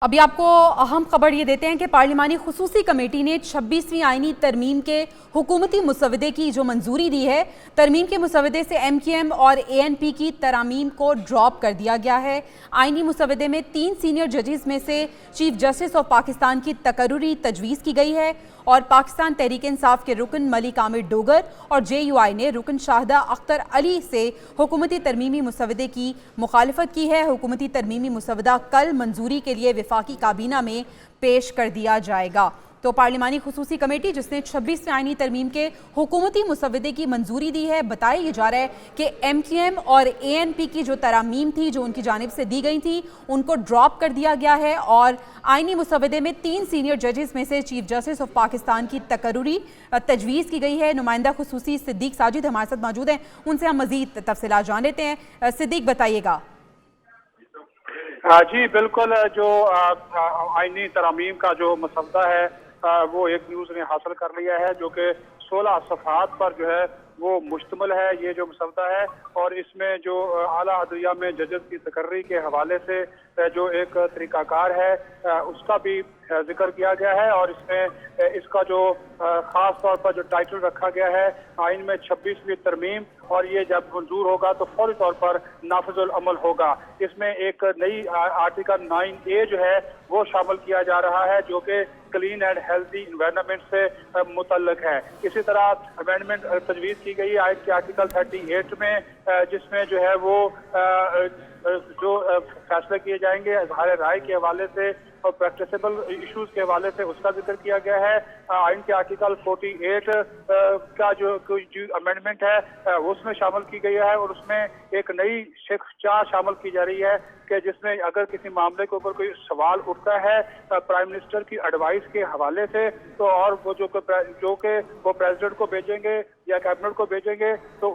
अभी आपको अहम खबर ये देते हैं कि पार्लिमानी खुसूसी कमेटी ने 26वीं आईनी तरमीम के हुकूमती मुसवदे की जो मंजूरी दी है। तरमीम के मुसवदे से MKM और ANP की तरामीम को ड्रॉप कर दिया गया है। आईनी मुसवदे में 3 सीनियर जजेस में से चीफ जस्टिस ऑफ पाकिस्तान की तकर्रुरी तजवीज़ की गई है और पाकिस्तान तहरीक इंसाफ के रुकन मलिक आमिर डोगर और JUI ने रुकन शाहदा अख्तर अली से हुकूमती तरमीमी मुसवदे की मुखालफत की है। हुकूमती तरमीमी मुसवदा कल मंजूरी के लिए वफाकी काबीना में पेश कर दिया जाएगा। तो पार्लिमानी खुसूसी कमेटी जिसने 26वें आईनी तरमीम के हुकूमती मुसवदे की मंजूरी दी है, बताया ये जा रहा है कि MKM और ANP की जो तरामीम थी जो उनकी जानिब से दी गई थी उनको ड्रॉप कर दिया गया है और आईनी मुसवदे में 3 सीनियर जजेस में से चीफ जस्टिस ऑफ पाकिस्तान की तकर्रुरी तजवीज़ की गई है। नुमाइंदा खुसूसी सिद्दीक साजिद हमारे साथ मौजूद हैं, उनसे हम मज़ीद तफसीलात जान लेते हैं। सिद्दीक, बताइएगा। जी बिल्कुल, जो आईनी तरामीम का जो मसवदा है वो एक न्यूज़ ने हासिल कर लिया है जो कि 16 सफ़हात पर जो है वो मुश्तमिल है ये जो मसवदा है। और इसमें जो आला अदलिया में जजेस की तकर्री के हवाले से जो एक तरीकाकार है उसका भी जिक्र किया गया है। और इसमें इसका जो ख़ास तौर पर जो टाइटल रखा गया है आइन में 26वीं तरमीम, और ये जब मंजूर होगा तो फौरी तौर पर नाफिजुल अमल होगा। इसमें एक नई आर्टिकल 9A जो है वो शामिल किया जा रहा है जो कि क्लीन एंड हेल्थी इन्वायरमेंट से मुतल्लक है। इसी तरह अमेंडमेंट तजवीज़ की गई आयत के आर्टिकल 38 में जिसमें जो है वो जो फैसले किए जाएंगे इज़हार राय के हवाले से और प्रैक्टिसेबल इश्यूज के हवाले से उसका जिक्र किया गया है। आइन के आर्टिकल 48 का जो अमेंडमेंट है उसमें शामिल की गई है और उसमें एक नई शेख 4 शामिल की जा रही है कि जिसमें अगर किसी मामले के ऊपर कोई सवाल उठता है प्राइम मिनिस्टर की एडवाइस के हवाले से तो और वो जो कि वो प्रेसिडेंट को भेजेंगे या कैबिनेट को भेजेंगे तो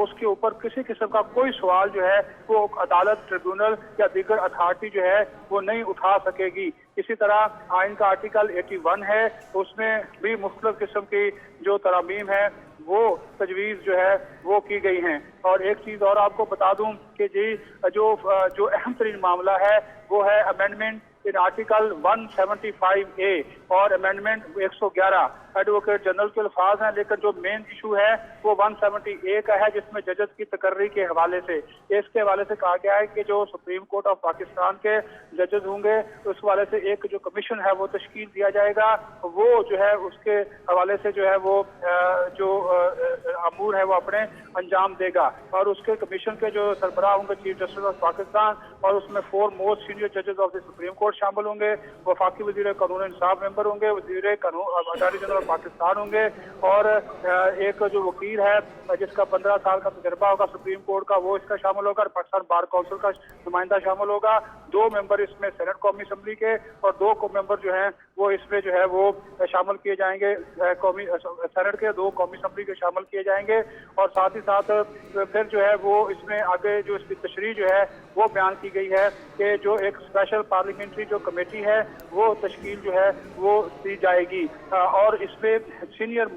उसके ऊपर किसी किस्म का कोई सवाल जो है वो अदालत, ट्रिब्यूनल या दीगर अथॉरिटी जो है वो नहीं उठा सकेगी। इसी तरह आइन का आर्टिकल 81 है, उसमें भी मुख्तलिफ किस्म की जो तरामीम है वो तजवीज़ जो है वो की गई हैं। और एक चीज़ और आपको बता दूं कि जी जो अहम तरीन मामला है वो है अमेंडमेंट इन आर्टिकल 175A और अमेंडमेंट 111 एडवोकेट जनरल के अल्फाज हैं, लेकिन जो मेन इशू है वो 170A का है जिसमें जजेस की तकर्री के हवाले से इसके हवाले से कहा गया है कि जो सुप्रीम कोर्ट ऑफ पाकिस्तान के जजेस होंगे उस हवाले से एक जो कमीशन है वो तश्कील दिया जाएगा। वो जो है उसके हवाले से जो है वो जो अमूर है वो अपने अंजाम देगा और उसके कमीशन के जो सरबराह होंगे चीफ जस्टिस ऑफ पाकिस्तान और उसमें 4 मोस्ट सीनियर जजेस ऑफ द सुप्रीम कोर्ट शामिल होंगे। वफाकी वजीर कानून इंसाफ मेंबर होंगे, वजीर कानून अटॉर्नी जनरल पाकिस्तान होंगे और एक जो वकील है जिसका 15 साल का तजर्बा होगा सुप्रीम कोर्ट का वो इसका शामिल होगा। पाकिस्तान बार काउंसिल का नुमाइंदा शामिल होगा। 2 मेंबर इसमें सेनेट कौमी असम्बली के और 2 मेंबर जो हैं वो इसमें जो है वो शामिल किए जाएंगे, कौमी सेनेट के 2 कौमी असम्बली के शामिल किए जाएंगे। और साथ ही साथ फिर जो है वो इसमें आगे जो इसकी तशरीह जो है वो बयान की गई है कि जो एक स्पेशल पार्लियामेंट्री जो कमेटी है वो तश्कील जो है वो दी जाएगी। और इसमें सीनियर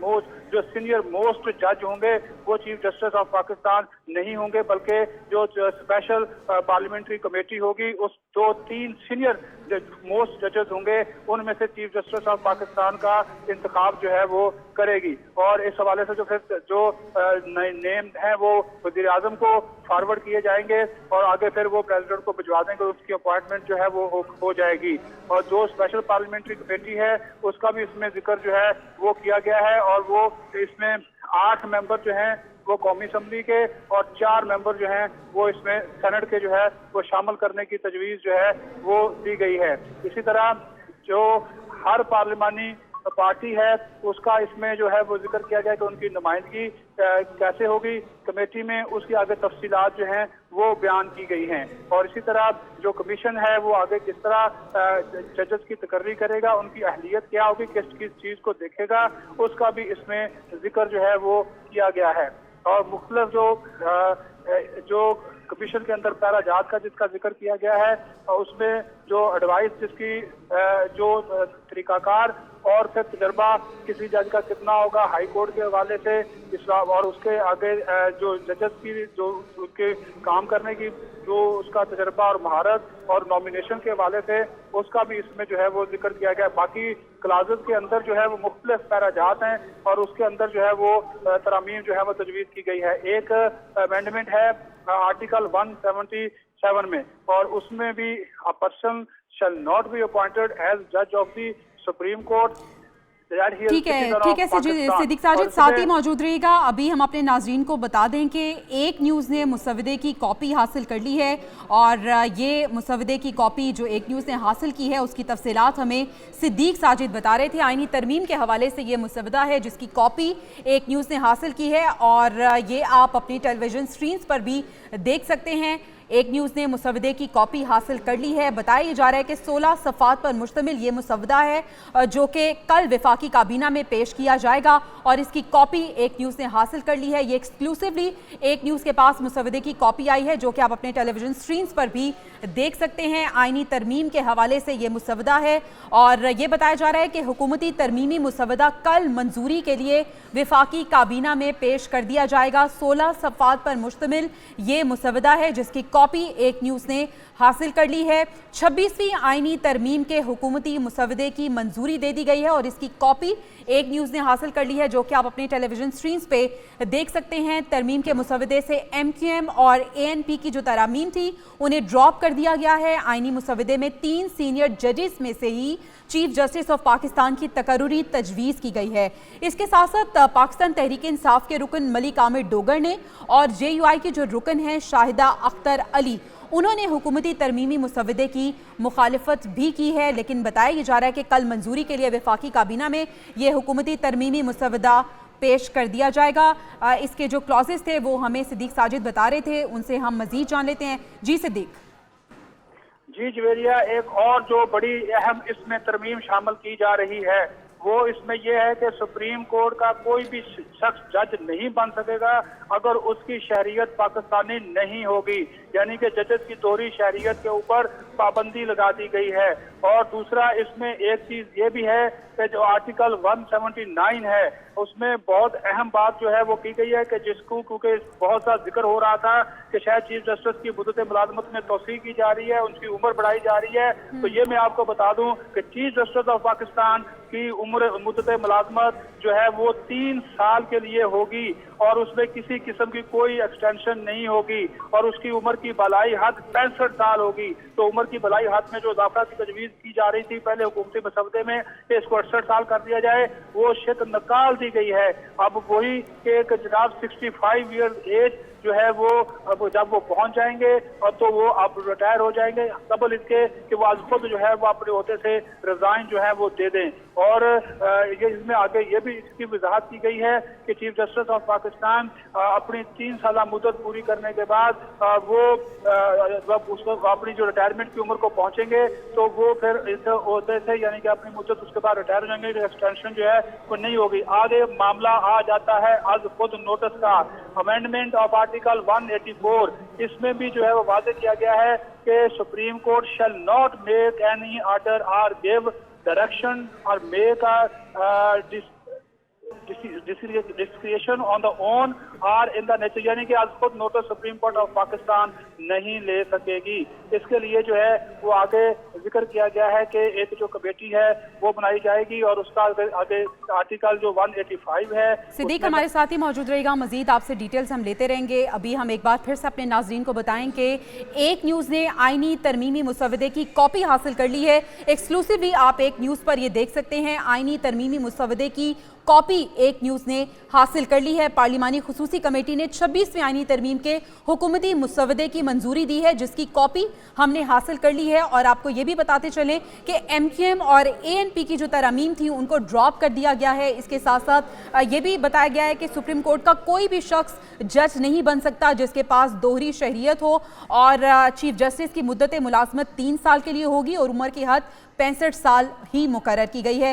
मोस्ट जज होंगे वो चीफ जस्टिस ऑफ पाकिस्तान नहीं होंगे बल्कि जो स्पेशल पार्लियामेंट्री कमेटी होगी उस 2-3 सीनियर मोस्ट जजेस होंगे उनमें से चीफ जस्टिस ऑफ पाकिस्तान का इंतखाब जो है वो करेगी। और इस हवाले से जो फिर जो नेम है वो वज़ीर आज़म को फॉरवर्ड किए जाएंगे और आगे फिर वो प्रेसिडेंट को भिजवा देंगे, उसकी अपॉइंटमेंट जो है वो हो जाएगी। और जो स्पेशल पार्लियामेंट्री कमेटी है उसका भी इसमें जिक्र जो है वो किया गया है और वो इसमें 8 मेंबर जो हैं वो कौमी असम्बली के और 4 मेंबर जो हैं वो इसमें सेनेट के जो है वो शामिल करने की तजवीज़ जो है वो दी गई है। इसी तरह जो हर पार्लिमानी पार्टी है उसका इसमें जो है वो जिक्र किया गया कि उनकी नुमाइंदगी कैसे होगी कमेटी में, उसकी आगे तफसीलात जो हैं वो बयान की गई हैं। और इसी तरह जो कमीशन है वो आगे किस तरह जजेस की तकर्री करेगा, उनकी अहलियत क्या होगी, किस चीज़ को देखेगा, उसका भी इसमें जिक्र जो है वो किया गया है। और मुख्तलिफ जो कमीशन के अंदर पैरा जात का जिसका जिक्र किया गया है, उसमें जो एडवाइस जिसकी जो तरीकाकार और फिर तजर्बा किसी जज का कितना होगा हाई कोर्ट के हवाले से, और उसके आगे जो जजेस की जो उनके काम करने की जो उसका तजर्बा और महारत और नॉमिनेशन के हवाले से उसका भी इसमें जो है वो जिक्र किया गया। बाकी क्लासेस के अंदर जो है वो मुख्तलिफ पैराजात हैं और उसके अंदर जो है वो तरामीम जो है वो तजवीज़ की गई है। एक अमेंडमेंट है आर्टिकल 177 में, और उसमें भी a person shall not be appointed as जज ऑफ द सुप्रीम कोर्ट। ठीक है सिद्दीक साजिद, साथ ही मौजूद रहेगा। अभी हम अपने नाजरीन को बता दें कि एक न्यूज़ ने मुसवदे की कॉपी हासिल कर ली है, और ये मुसवदे की कॉपी जो एक न्यूज़ ने हासिल की है उसकी तफसीलात हमें सिद्दीक साजिद बता रहे थे। आईनी तरमीम के हवाले से ये मुसवदा है जिसकी कॉपी एक न्यूज़ ने हासिल की है, और ये आप अपनी टेलीविज़न स्क्रीन्स पर भी देख सकते हैं। एक न्यूज़ ने मुसवदे की कॉपी हासिल कर ली है। बताया जा रहा है कि 16 सफ़ात पर मुश्तमिल ये मुसवदा है जो कि कल वफाकी काबीना में पेश किया जाएगा, और इसकी कॉपी एक न्यूज़ ने हासिल कर ली है। ये एक्सक्लूसिवली एक न्यूज़ के पास मुसवदे की कॉपी आई है जो कि आप अपने टेलीविज़न स्क्रीन्स पर भी देख सकते हैं। आईनी तरमीम के हवाले से ये मुसवदा है, और ये बताया जा रहा है कि हुकूमती तरमीमी मुसवदा कल मंजूरी के लिए वफाकी काबीना में पेश कर दिया जाएगा। 16 सफ़ात पर मुश्तमिल ये मुसवदा है जिसकी कॉपी एक न्यूज़ ने हासिल कर ली है। 26वीं आईनी तरमीम के हुकूमती मुसवदे की मंजूरी दे दी गई है, और इसकी कॉपी एक न्यूज़ ने हासिल कर ली है जो कि आप अपने टेलीविज़न स्क्रीन्स पे देख सकते हैं। तरमीम के मुसवदे से MQM और ANP की जो तरामीम थी उन्हें ड्रॉप कर दिया गया है। आईनी मुसवदे में 3 सीनियर जजेस में से ही चीफ जस्टिस ऑफ पाकिस्तान की तकर्रुरी तजवीज़ की गई है। इसके साथ साथ पाकिस्तान तहरीक इंसाफ के रुकन मलिक आमिर डोगर ने और JUI की जो रुकन हैं शाहिदा अख्तर अली, उन्होंने हुकूमती तरमीमी मुसवदे की मुखालिफत भी की है। लेकिन बताया जा रहा है कि कल मंजूरी के लिए वफाकी काबीना में ये हुकूमती तरमीमी मुसवदा पेश कर दिया जाएगा। इसके जो क्लॉजेस थे वो हमें सिद्दीक साजिद बता रहे थे, उनसे हम मजीद जान लेते हैं। जी सिद्दीक। जी जवेरिया, एक और जो बड़ी अहम इसमें तरमीम शामिल की जा रही है वो इसमें यह है कि सुप्रीम कोर्ट का कोई भी शख्स जज नहीं बन सकेगा अगर उसकी शहरियत पाकिस्तानी नहीं होगी, यानी कि जजेस की दोहरी शहरियत के ऊपर पाबंदी लगा दी गई है। और दूसरा इसमें एक चीज ये भी है कि जो आर्टिकल 179 है उसमें बहुत अहम बात जो है वो की गई है कि जिसको क्योंकि बहुत सा जिक्र हो रहा था कि शायद चीफ जस्टिस की मुद्दत मुलाजमत में तोसी की जा रही है, उनकी उम्र बढ़ाई जा रही है। तो ये मैं आपको बता दूं कि चीफ जस्टिस ऑफ पाकिस्तान की उम्र मुद्दत मुलाजमत जो है वो 3 साल के लिए होगी, और उसमें किसी किस्म की कोई एक्सटेंशन नहीं होगी, और उसकी उम्र की बलाई हद 65 साल होगी। तो उम्र की बलाई हद में जो इजाफा की तजवीज़ की जा रही थी पहले हुकूमती मसवदे में कि इसको 68 साल कर दिया जाए, वो शिक निकाल दी गई है। अब वही कि जनाब 65 ईयर्स एज जो है वो अब जब वो पहुंच जाएंगे और तो वो अब रिटायर हो जाएंगे, कबल इसके कि वो आज खुद जो है वो अपने होते से रिजाइन जो है वो दे दें। और ये इसमें आगे ये भी इसकी वजाहत की गई है कि चीफ जस्टिस ऑफ पाकिस्तान अपनी 3 साल मुद्दत पूरी करने के बाद वो जब उसको अपनी जो रिटायरमेंट की उम्र को पहुंचेंगे तो वो फिर इस होते से यानी कि अपनी मुद्दत उसके बाद रिटायर हो जाएंगे, जो एक्सटेंशन जो है वो नहीं होगी। आगे मामला आ जाता है आज खुद नोटिस का अमेंडमेंट ऑफ आर्टिकल 184, इसमें भी जो है वो वादे किया गया है कि supreme court shall not make any order और गिव डायरेक्शन और make discretion on the own और इन द नेचर, यानी कि आज खुद notice supreme court of Pakistan नहीं ले सकेगी। इसके लिए जो है वो आगे जिक्र किया गया है कि एक जो कमेटी है वो बनाई जाएगी, और उसका आगे आर्टिकल जो 185 है। सिद्दीक हमारे साथ ही मौजूद रहेगा, मजीद आपसे डिटेल्स हम लेते रहेंगे। अभी हम एक बार फिर से अपने नाजरीन को बताएं कि एक न्यूज़ ने आईनी तरमीमी मुसवदे की कॉपी हासिल कर ली है। एक्सक्लूसिवली आप एक न्यूज़ पर ये देख सकते हैं, आईनी तरमीमी मुसवदे की कॉपी एक न्यूज़ ने हासिल कर ली है। पार्लिमानी खुसूसी कमेटी ने 26वीं आईनी तरमीम के हुकूमती मुसवदे की मंजूरी दी है जिसकी कॉपी हमने हासिल कर ली है। और आपको ये भी बताते चलें कि MQM और ANP की जो तरामीम थी उनको ड्रॉप कर दिया गया है। इसके साथ साथ ये भी बताया गया है कि सुप्रीम कोर्ट का कोई भी शख्स जज नहीं बन सकता जिसके पास दोहरी शहरियत हो, और चीफ जस्टिस की मुद्दत मुलाजमत 3 साल के लिए होगी और उम्र की हद 65 साल ही मुकर्रर की गई है।